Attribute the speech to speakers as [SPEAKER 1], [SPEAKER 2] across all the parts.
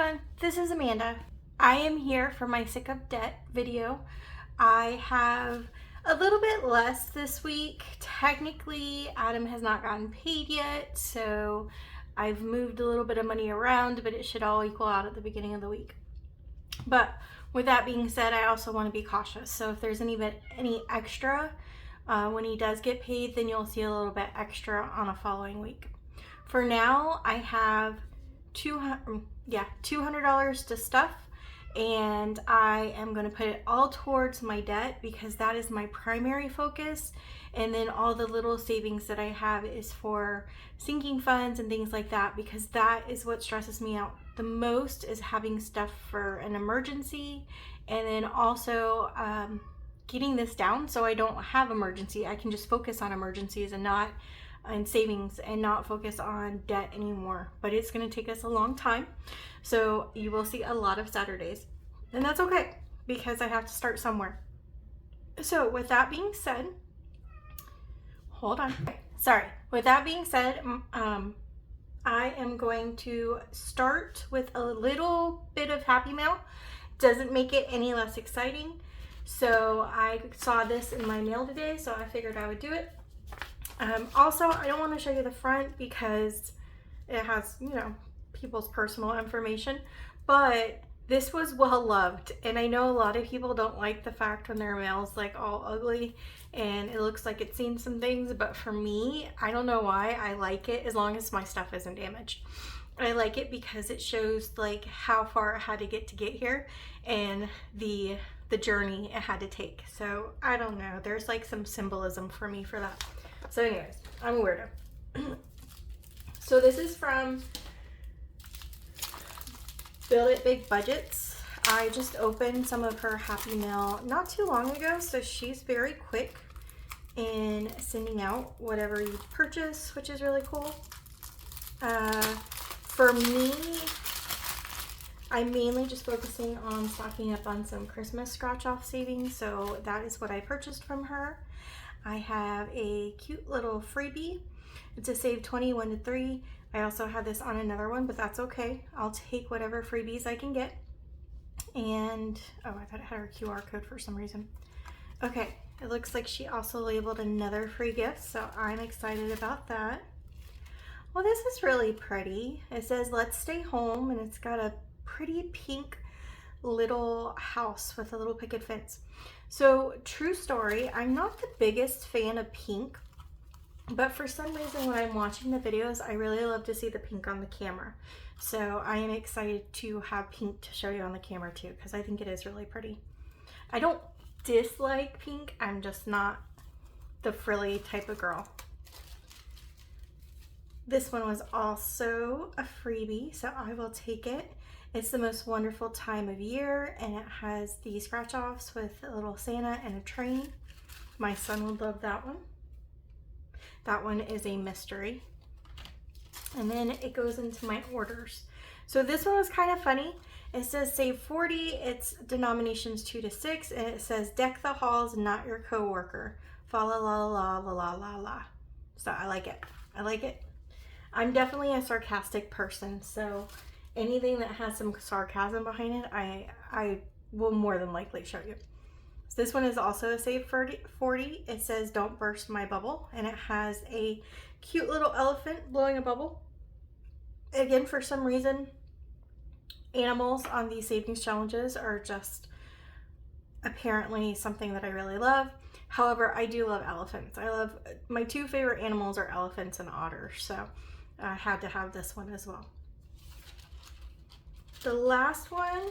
[SPEAKER 1] everyone, this is Amanda. I am here for my Sick of Debt video. I have a little bit less this week. Technically, Adam has not gotten paid yet, so I've moved a little bit of money around, but it should all equal out at the beginning of the week. But with that being said, I also want to be cautious. So if there's any extra, when he does get paid, then you'll see a little bit extra on a following week. For now, I have $200 to stuff, and I am going to put it all towards my debt because that is my primary focus, and then all the little savings that I have is for sinking funds and things like that, because that is what stresses me out the most, is having stuff for an emergency, and then also getting this down so I don't have emergency. I can just focus on emergencies and not and savings and not focus on debt anymore. But it's going to take us a long time, so you will see a lot of Saturdays, and that's okay because I have to start somewhere. So with that being said, with that being said, I am going to start with a little bit of Happy Mail. Doesn't make it any less exciting. So I saw this in my mail today, so I figured I would do it. Also, I don't want to show you the front because it has, people's personal information, but this was well loved, and I know a lot of people don't like the fact when their mail's like all ugly and it looks like it's seen some things, but for me, I don't know why, I like it as long as my stuff isn't damaged. I like it because it shows like how far it had to get here and the journey it had to take. So I don't know, there's like some symbolism for me for that. So anyways, I'm a weirdo. So this is from Build It Big Budgets. I just opened some of her Happy Mail not too long ago, so she's very quick in sending out whatever you purchase, which is really cool. For me, I'm mainly just focusing on stocking up on some Christmas scratch-off savings, so that is what I purchased from her. I have a cute little freebie. It's a save 21 to 3. I also have this on another one, but that's okay. I'll take whatever freebies I can get. And, oh, I thought it had her QR code for some reason. Okay, it looks like she also labeled another free gift, so I'm excited about that. Well, this is really pretty. It says, "Let's stay home," and it's got a pretty pink little house with a little picket fence. So, true story, I'm not the biggest fan of pink, but for some reason when I'm watching the videos, I really love to see the pink on the camera. So I am excited to have pink to show you on the camera too, because I think it is really pretty. I don't dislike pink, I'm just not the frilly type of girl. This one was also a freebie, so I will take it. It's the most wonderful time of year, and it has the scratch-offs with a little Santa and a train. My son would love that one. That one is a mystery. And then it goes into my orders. So this one was kind of funny. It says save 40, it's denominations 2 to 6, and it says deck the halls, not your coworker. Fa la la la la la la la. So I like it. I like it. I'm definitely a sarcastic person, so anything that has some sarcasm behind it, I will more than likely show you. So this one is also a save 40. It says don't burst my bubble, and it has a cute little elephant blowing a bubble. Again, for some reason, animals on these savings challenges are just apparently something that I really love. However, I do love elephants. My two favorite animals are elephants and otters, so I had to have this one as well. The last one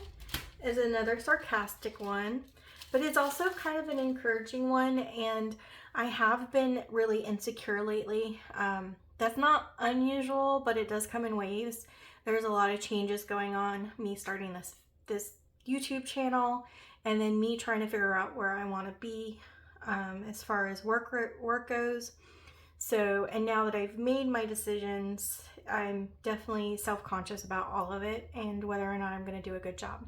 [SPEAKER 1] is another sarcastic one, but it's also kind of an encouraging one, and I have been really insecure lately. That's not unusual, but it does come in waves. There's a lot of changes going on, me starting this YouTube channel, and then me trying to figure out where I want to be as far as work goes. So, and now that I've made my decisions, I'm definitely self-conscious about all of it and whether or not I'm going to do a good job.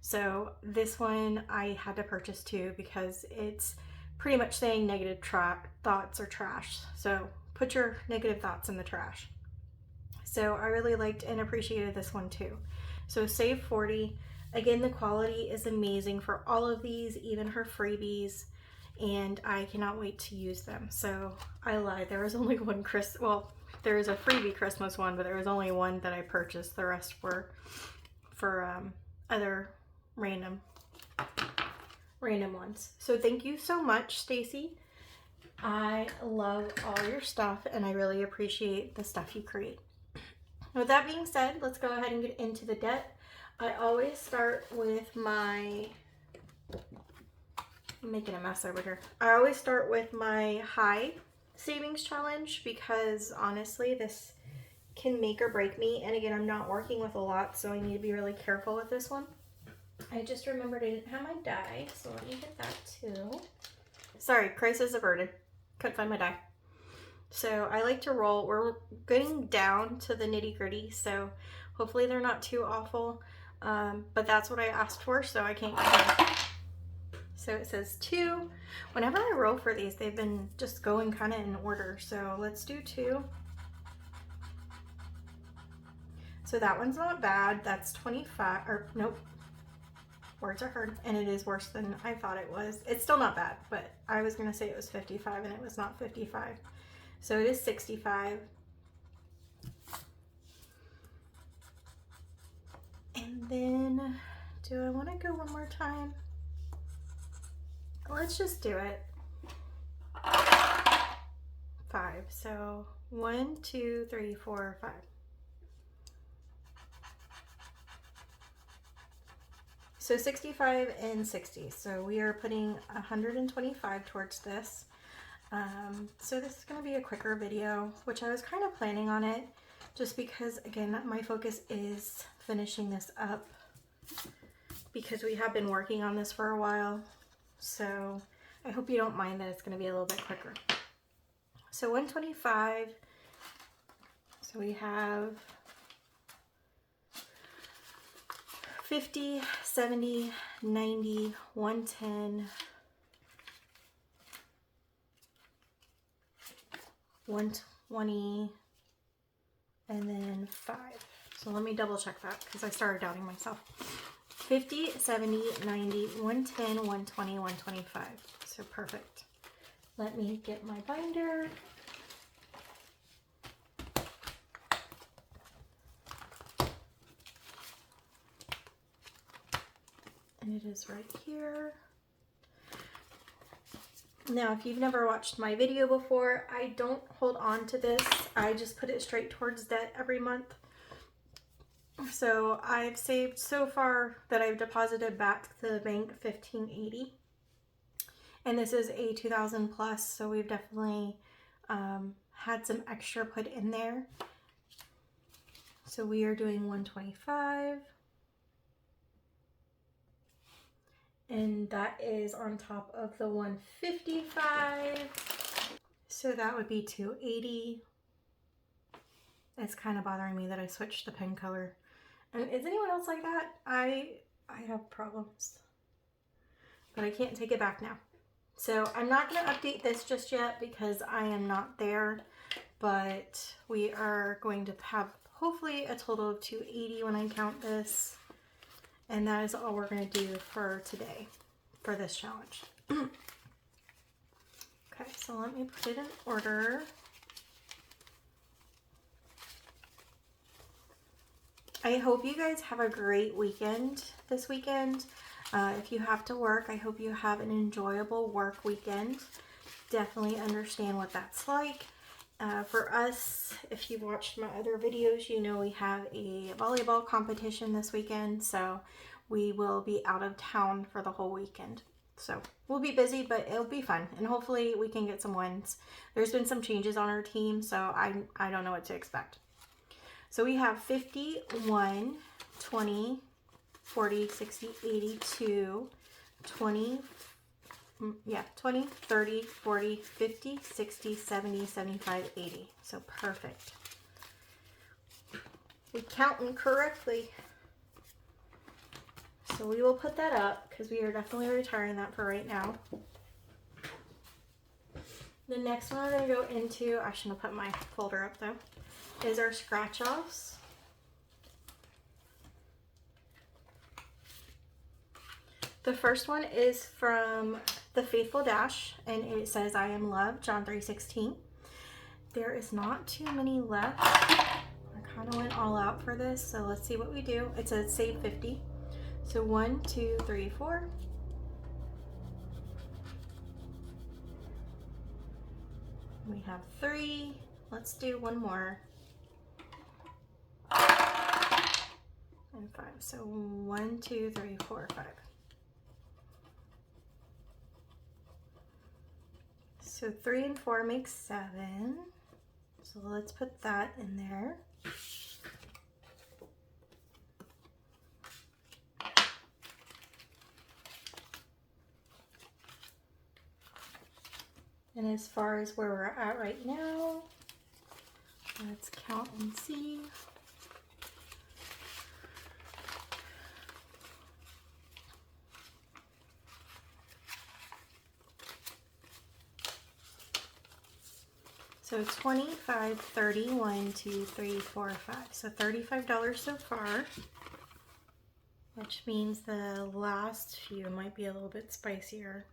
[SPEAKER 1] So this one I had to purchase too because it's pretty much saying negative thoughts are trash. So put your negative thoughts in the trash. So I really liked and appreciated this one too. So save 40. Again, the quality is amazing for all of these, even her freebies, and I cannot wait to use them. So I lied, there was only one well, there is a freebie Christmas one, but there was only one that I purchased. The rest were for other random ones. So thank you so much, Stacy. I love all your stuff and I really appreciate the stuff you create. With that being said, let's go ahead and get into the debt. I always start with my, I'm making a mess over here. I always start with my high savings challenge because honestly, this can make or break me. And again, I'm not working with a lot, so I need to be really careful with this one. I just remembered I didn't have my die, so let me get that too. Sorry, crisis averted. Couldn't find my die. So I like to roll. We're getting down to the nitty gritty, so hopefully they're not too awful. But that's what I asked for, so I can't complain. So it says 2. Whenever I roll for these, they've been just going kind of in order. So let's do 2. So that one's not bad. That's 25, or nope. Words are hard, and it is worse than I thought it was. It's still not bad, but I was gonna say it was 55 and it was not 55. So it is 65. And then, do I wanna go one more time? Let's just do it. 5, so 1, 2, 3, 4, 5. So 65 and 60. So we are putting 125 towards this. So this is going to be a quicker video, which I was kind of planning on it just because, again, my focus is finishing this up because we have been working on this for a while. So I hope you don't mind that it's going to be a little bit quicker. So 125. So we have 50, 70, 90, 110, 120, and then 5. So let me double check that because I started doubting myself. 50, 70, 90, 110, 120, 125. So perfect. Let me get my binder. And it is right here. Now, if you've never watched my video before, I don't hold on to this. I just put it straight towards debt every month. So I've saved so far that I've deposited back to the bank $1,580. And this is a 2000 plus, so we've definitely had some extra put in there. So we are doing 125. And that is on top of the 155. So that would be 280. It's kind of bothering me that I switched the pen color. And is anyone else like that? I have problems. But I can't take it back now. So I'm not going to update this just yet because I am not there. But we are going to have hopefully a total of 280 when I count this. And that is all we're going to do for today, for this challenge. Okay, so let me put it in order. I hope you guys have a great weekend this weekend. If you have to work, I hope you have an enjoyable work weekend. Definitely understand what that's like. For us, if you've watched my other videos, you know we have a volleyball competition this weekend, so we will be out of town for the whole weekend. So we'll be busy, but it'll be fun, and hopefully we can get some wins. There's been some changes on our team, so I don't know what to expect. So we have 50, 1, 20, 40, 60, 82, 20, 20, 30, 40, 50, 60, 70, 75, 80. So perfect. We counting correctly. So we will put that up because we are definitely retiring that for right now. The next one we're going to go into, I shouldn't have put my folder up though. is our scratch offs. The first one is from The Faithful Dash, and it says, I am love, John 3:16. There is not too many left. I kind of went all out for this, so let's see what we do. It says save 50. So 1, 2, 3, 4. We have 3. Let's do one more. And 5. So 1, 2, 3, 4, 5. So 3 and 4 make 7. So let's put that in there. And as far as where we're at right now, let's count and see. So 25, 30, 1, 2, 3, 4, 5. So $35 so far, which means the last few might be a little bit spicier.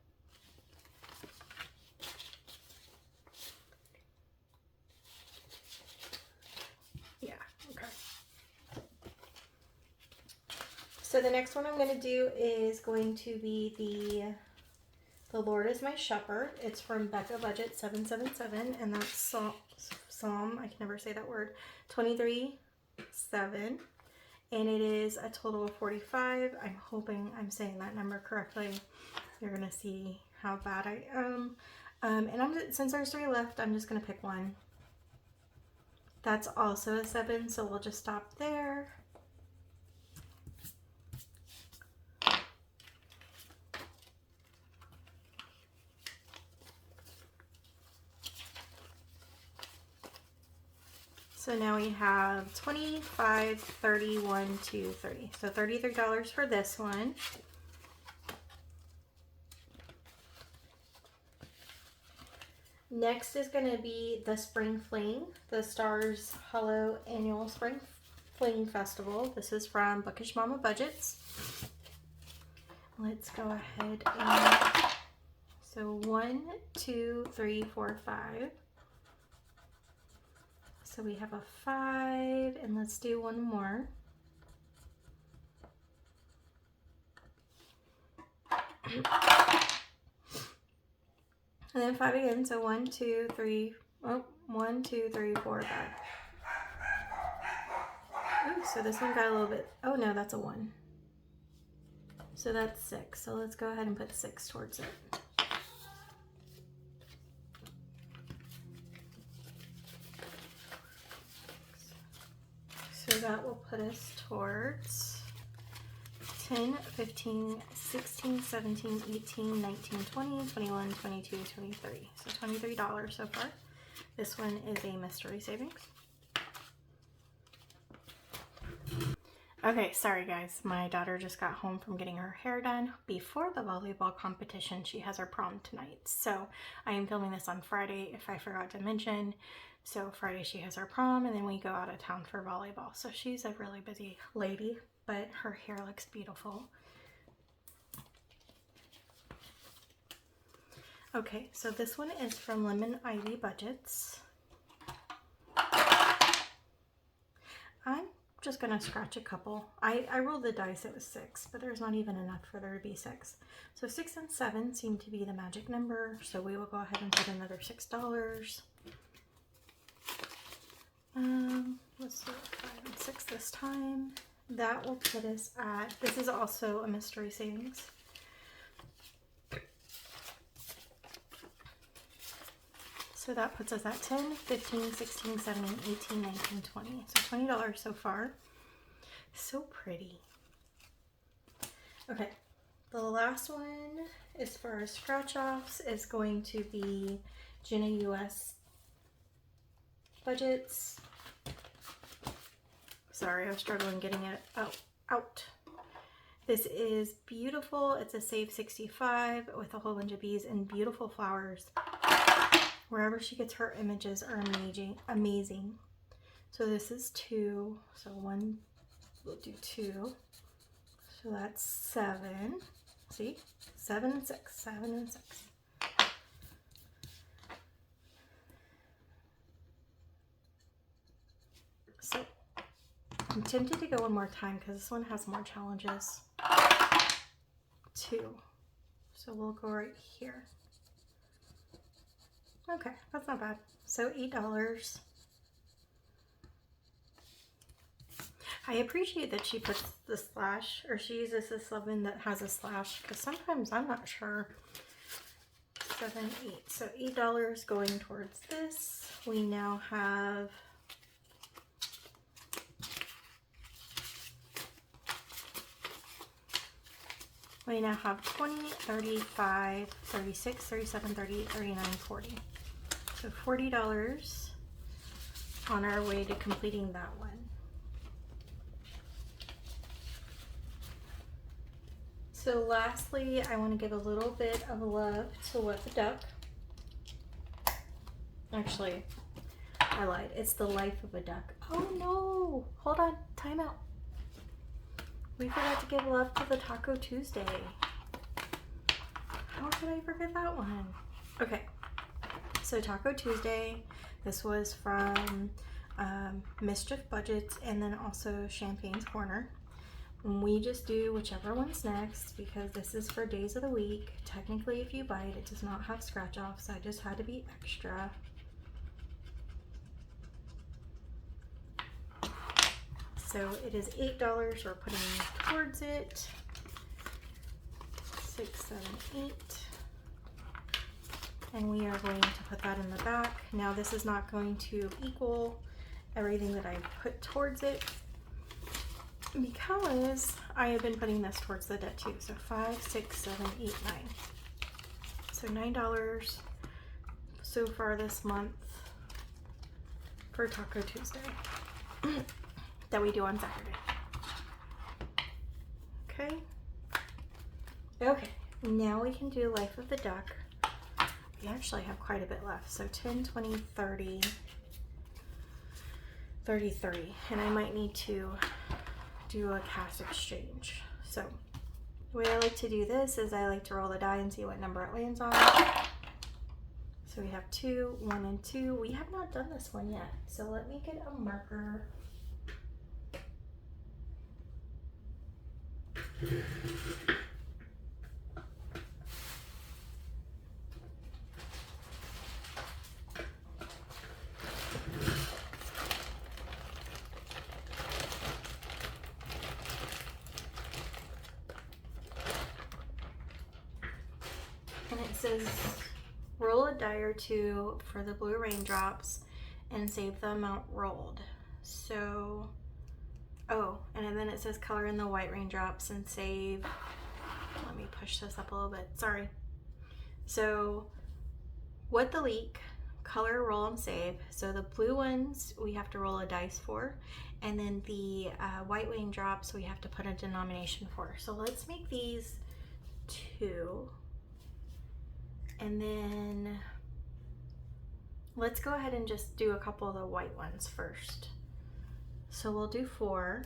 [SPEAKER 1] Yeah, okay. So the next one I'm going to do is going to be the Lord is My Shepherd. It's from Becca Budget 777, and that's Psalm, I can never say that word, 23:7, and it is a total of 45. I'm hoping I'm saying that number correctly. You're gonna see how bad I am. And since there's 3 left, I'm just gonna pick one. That's also a 7, so we'll just stop there. So now we have 25, 30, 1, 2, 3. So $33 for this one. Next is going to be the Spring Fling, the Stars Hollow Annual Spring Fling Festival. This is from Bookish Mama Budgets. Let's go ahead and, so 1, 2, 3, 4, 5. So we have a 5, and let's do one more. And then 5 again, so 1, 2, 3, oh, 1, 2, 3, 4, 5. Ooh, so this one got a little bit, oh no, that's a 1. So that's 6, so let's go ahead and put 6 towards it. So that will put us towards 10, 15, 16, 17, 18, 19, 20, 21, 22, 23. So $23 so far. This one is a mystery savings. Okay, sorry guys. My daughter just got home from getting her hair done before the volleyball competition. She has her prom tonight. So I am filming this on Friday, if I forgot to mention. So Friday she has her prom, and then we go out of town for volleyball. So she's a really busy lady, but her hair looks beautiful. Okay, so this one is from Lemon Ivy Budgets. I'm just gonna scratch a couple. I rolled the dice, it was 6, but there's not even enough for there to be 6. So 6 and 7 seem to be the magic number, so we will go ahead and put another $6. Let's do 5 and 6 this time. That will put us at, this is also a mystery savings. So that puts us at 10, 15, 16, 17, 18, 19, 20. So $20 so far. So pretty. Okay, the last one, as far as scratch-offs, is going to be Jenna US Budgets. Sorry, I was struggling getting it out. This is beautiful. It's a Save 65 with a whole bunch of bees and beautiful flowers. Wherever she gets her images are amazing. So this is 2. So 1, we'll do 2. So that's 7. See? 7 and 6. 7 and 6. So I'm tempted to go one more time because this one has more challenges. 2. So we'll go right here. Okay, that's not bad. So $8. I appreciate that she puts the slash, or she uses this ribbon that has a slash, because sometimes I'm not sure. 7, 8. So $8 going towards this. We now have We now have 20, 35, 36, 37, 38, 39, 40. So $40 on our way to completing that one. So lastly, I want to give a little bit of love to What the Duck. Actually, I lied. It's The Life of a Duck. Oh no! Hold on. Time out. We forgot to give love to the Taco Tuesday. How could I forget that one? Okay. So Taco Tuesday. This was from Mischief Budgets and then also Champagne's Corner. We just do whichever one's next because this is for days of the week. Technically, if you buy it, it does not have scratch offs. I just had to be extra. So it is $8 we're putting towards it. 6, 7, 8. And we are going to put that in the back. Now this is not going to equal everything that I put towards it because I have been putting this towards the debt too. So 5, 6, 7, 8, 9. So $9 so far this month for Taco Tuesday that we do on Saturday. Okay. Okay, now we can do Life of the Duck. We actually have quite a bit left. So 10, 20, 30, 33. And I might need to do a cast exchange. So the way I like to do this is I like to roll the die and see what number it lands on. So we have 2, 1, and 2. We have not done this one yet. So let me get a marker. And it says roll a die or 2 for the blue raindrops and save the amount rolled. So, oh, and then it says color in the white raindrops and save. Let me push this up a little bit. Sorry. So, what the leak, color, roll, and save. So the blue ones we have to roll a dice for, and then the white raindrops we have to put a denomination for. So let's make these 2. And then let's go ahead and just do a couple of the white ones first. So we'll do 4.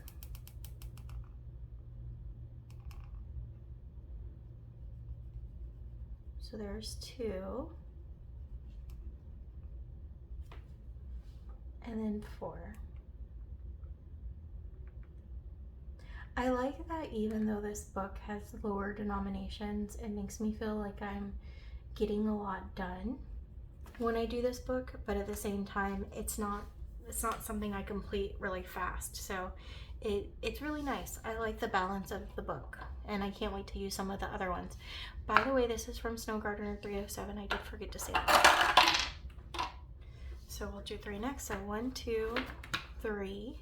[SPEAKER 1] So there's 2. And then 4. I like that even though this book has lower denominations, it makes me feel like I'm getting a lot done when I do this book, but at the same time it's not something I complete really fast. So it's really nice. I like the balance of the book and I can't wait to use some of the other ones. By the way, this is from Snow Gardener 307. I did forget to say that. So we'll do 3 next. So 1, 2, 3.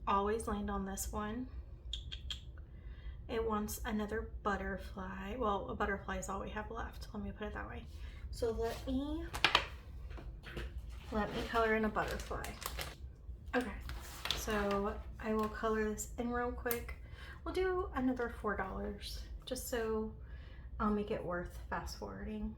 [SPEAKER 1] Always land on this one. It wants another butterfly. Well, a butterfly is all we have left. Let me put it that way. So let me color in a butterfly. Okay, so I will color this in real quick. We'll do another $4 just so I'll make it worth fast forwarding.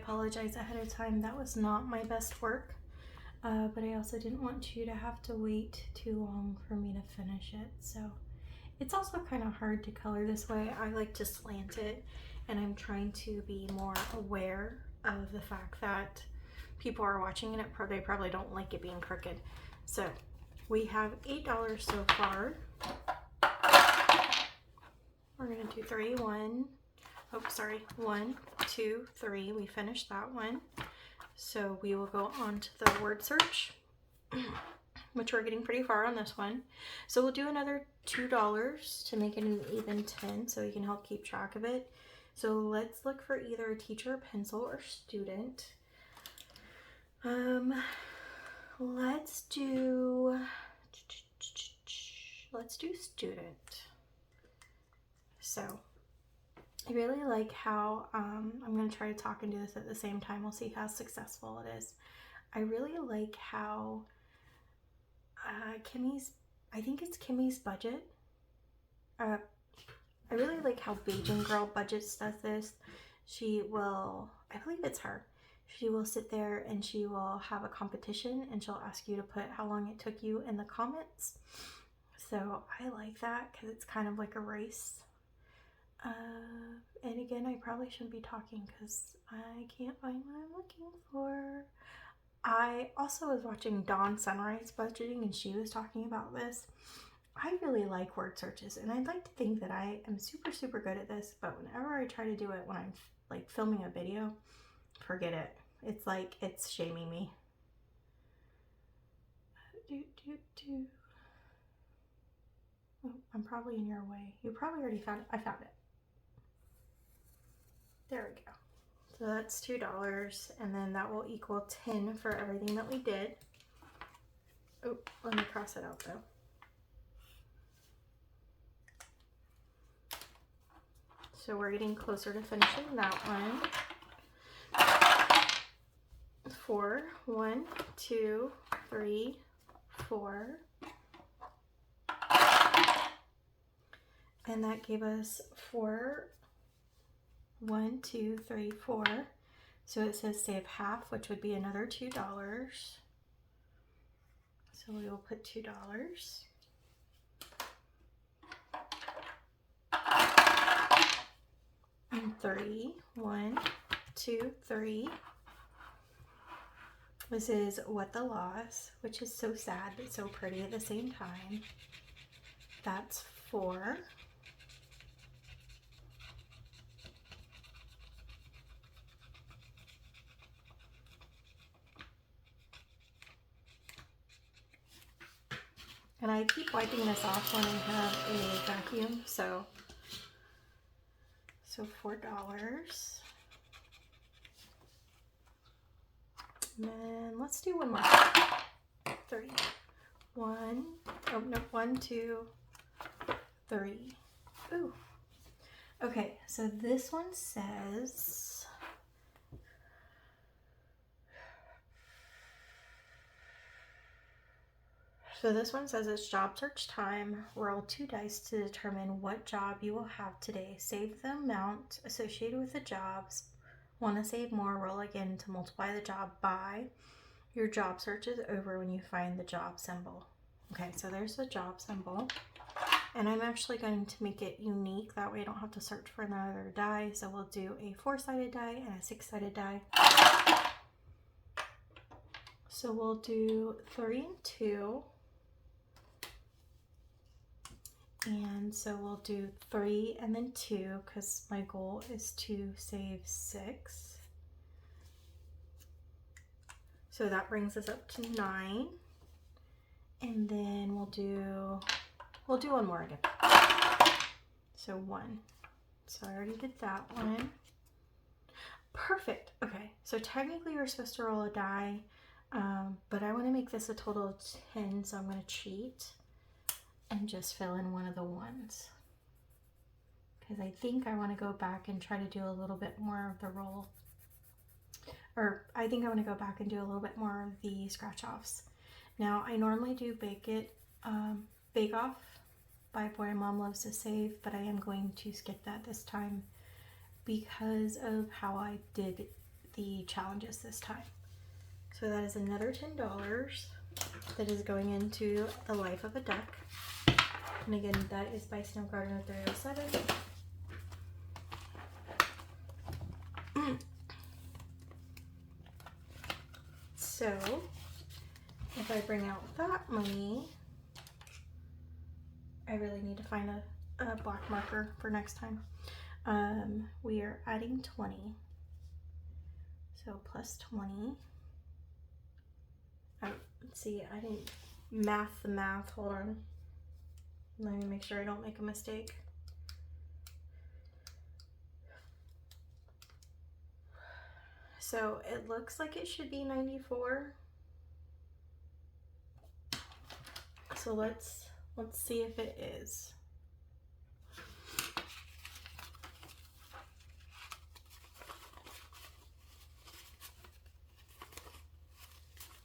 [SPEAKER 1] apologize ahead of time. That was not my best work, but I also didn't want you to have to wait too long for me to finish it. So it's also kind of hard to color this way. I like to slant it, and I'm trying to be more aware of the fact that people are watching it. They probably don't like it being crooked. So we have $8 so far. We're gonna do 3, 1, oh sorry, 1, 2, 3. We finished that one. So we will go on to the word search, which we're getting pretty far on this one. So we'll do another $2 to make it an even 10 so you can help keep track of it. So let's look for either a teacher, pencil, or student. Let's do student. So I really like how, I'm going to try to talk and do this at the same time. We'll see how successful it is. I really like how I think it's Kimmy's Budget. I really like how Beijing Girl Budgets does this. She will, I believe it's her. She will sit there and she will have a competition and she'll ask you to put how long it took you in the comments. So I like that because it's kind of like a race. And again, I probably shouldn't be talking because I can't find what I'm looking for. I also was watching Dawn Sunrise Budgeting and she was talking about this. I really like word searches and I'd like to think that I am super, super good at this, but whenever I try to do it when I'm like filming a video, forget it. It's like it's shaming me. Oh, I'm probably in your way. You probably already found it. I found it. There we go. So that's $2, and then that will equal 10 for everything that we did. Oh, let me cross it out though. So we're getting closer to finishing that one. 4, 1, 2, 3, 4. And that gave us 4, 1, 2, 3, 4. So it says save half, which would be another $2. So we will put $2. And 3, 1, 2, 3. This is What the Loss, which is so sad but so pretty at the same time. That's 4. And I keep wiping this off when I have a vacuum, so $4. And then let's do one more. 3. 1. Oh no, 1, 2, 3. Ooh. Okay, so this one says it's job search time. Roll 2 dice to determine what job you will have today. Save the amount associated with the jobs. Want to save more? Roll again to multiply the job by. Your job search is over when you find the job symbol. Okay, so there's the job symbol. And I'm actually going to make it unique. That way I don't have to search for another die. So we'll do a 4-sided die and a 6-sided die. So we'll do 3 and 2. And so we'll do 3 and then 2 because my goal is to save 6. So that brings us up to 9. And then we'll do one more again. So 1. So I already did that one. Perfect. Okay, so technically you're supposed to roll a die, but I want to make this a total of 10, so I'm going to cheat and just fill in one of the ones. Because I think I want to go back and try to do a little bit more of the roll. Or I think I want to go back and do a little bit more of the scratch offs. Now I normally do Bake Off by Boy Mom Loves to Save, but I am going to skip that this time because of how I did the challenges this time. So that is another $10 that is going into The Life of a Duck. And again, that is by Snow Gardener 307. So if I bring out that money, I really need to find a black marker for next time. We are adding 20. So plus 20. Let's see, I didn't math the math. Hold on. Let me make sure I don't make a mistake. So it looks like it should be 94. So let's see if it is.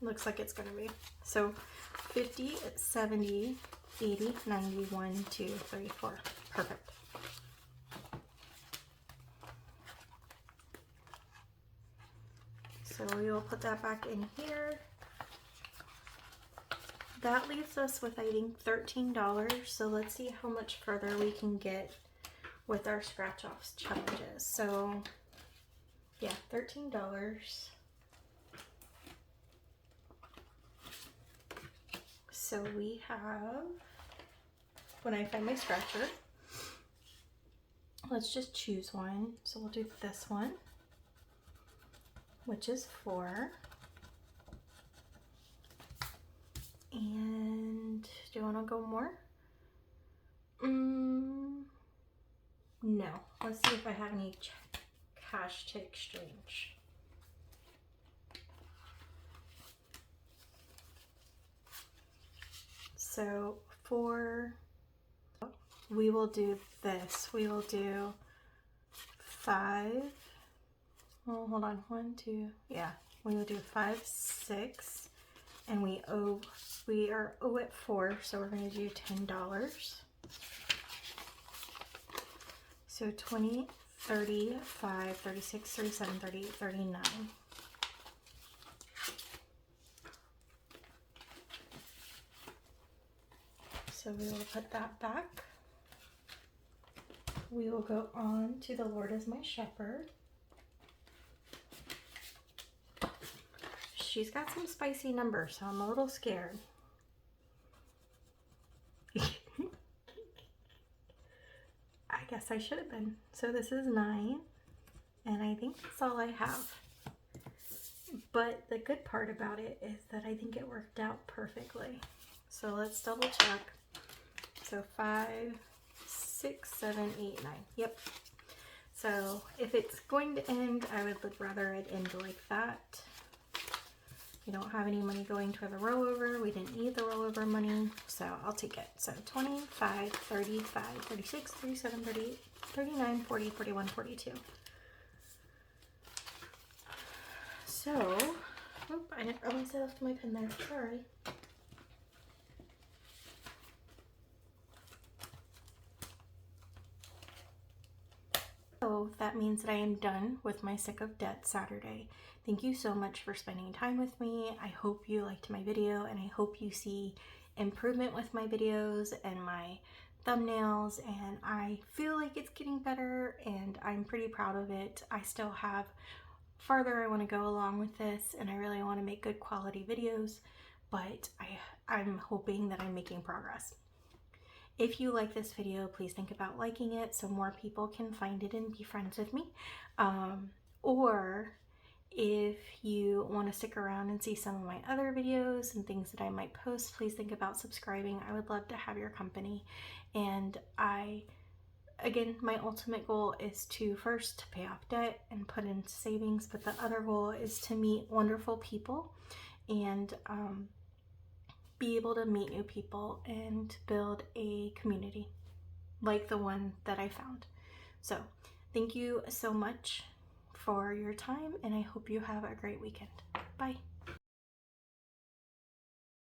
[SPEAKER 1] Looks like it's gonna be. So 50, 70, 80, 90, 1, 2, 3, 4. Perfect. So we will put that back in here. That leaves us with, I think, $13. So let's see how much further we can get with our scratch offs challenges. So yeah, $13. So we have, when I find my scratcher, let's just choose one. So we'll do this one, which is 4. And do you want to go more? No. Let's see if I have any cash to exchange. So we will do this. We will do 5. Well, hold on. 1, 2. Yeah, we will do 5, 6, and we are at 4. So we're going to do $10. So 20, 35, 36, 37, 38, 39. So we will put that back. We will go on to The Lord is My Shepherd. She's got some spicy numbers, so I'm a little scared. I guess I should have been. So this is 9, and I think that's all I have. But the good part about it is that I think it worked out perfectly. So let's double check. So 5, 6, 7, 8, 9. Yep. So if it's going to end, I would rather it end like that. We don't have any money going to the rollover. We didn't need the rollover money, so I'll take it. So 25, 35, 36, 37, 38, 39, 40, 41, 42. So, I almost left my pen there. Sorry. So that means that I am done with my Sick of Debt Saturday. Thank you so much for spending time with me. I hope you liked my video, and I hope you see improvement with my videos and my thumbnails, and I feel like it's getting better, and I'm pretty proud of it. I still have farther I want to go along with this, and I really want to make good quality videos, but I'm hoping that I'm making progress. If you like this video, please think about liking it so more people can find it and be friends with me. Or if you want to stick around and see some of my other videos and things that I might post, please think about subscribing. I would love to have your company. And again, my ultimate goal is to first pay off debt and put into savings, but the other goal is to meet wonderful people and be able to meet new people and build a community like the one that I found. So thank you so much for your time, and I hope you have a great weekend. Bye.